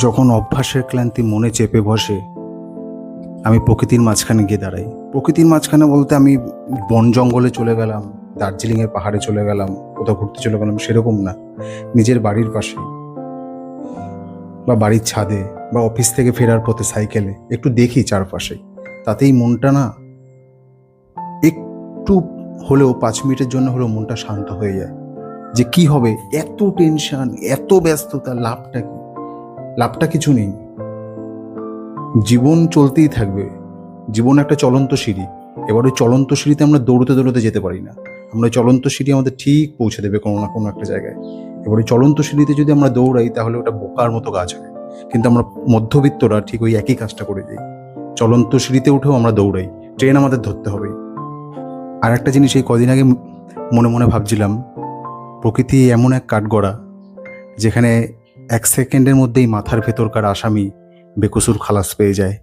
যখন অভ্যাসের ক্লান্তি মনে চেপে বসে, আমি প্রকৃতির মাঝখানে গিয়ে দাঁড়াই। প্রকৃতির মাঝখানে বলতে আমি বন জঙ্গলে চলে গেলাম, দার্জিলিংয়ের পাহাড়ে চলে গেলাম, কোথাও ঘুরতে চলে গেলাম, সেরকম না। নিজের বাড়ির পাশে বা বাড়ির ছাদে বা অফিস থেকে ফেরার পথে সাইকেলে একটু দেখি চারপাশে, তাতেই মনটা না একটু হলেও 5 মিনিটের জন্য হলেও মনটা শান্ত হয়ে যায়। যে কি হবে, এত টেনশন, এত ব্যস্ততা, লাভটা কি? লাভটা কিছু নেই। জীবন চলতেই থাকবে। জীবন একটা চলন্ত সিঁড়ি। এবার ওই চলন্ত সিঁড়িতে আমরা দৌড়তে দৌড়তে যেতে পারি না। আমরা ওই চলন্ত সিঁড়ি আমাদের ঠিক পৌঁছে দেবে কোনো না কোনো একটা জায়গায়। এবার ওই চলন্ত সিঁড়িতে যদি আমরা দৌড়াই তাহলে ওটা বোকার মতো কাজ হয়। কিন্তু আমরা মধ্যবিত্তরা ঠিক ওই একই কাজটা করে যাই। চলন্ত সিঁড়িতে উঠেও আমরা দৌড়াই, ট্রেন আমাদের ধরতে হবে। আর একটা জিনিস এই কদিন আগে মনে মনে ভাবছিলাম, প্রকৃতি এমন এক কাঠগড়া যেখানে 1 সেকেন্ডের মধ্যেই মাথার ভেতরকার আসামি বেকসুর খালাস পেয়ে যায়।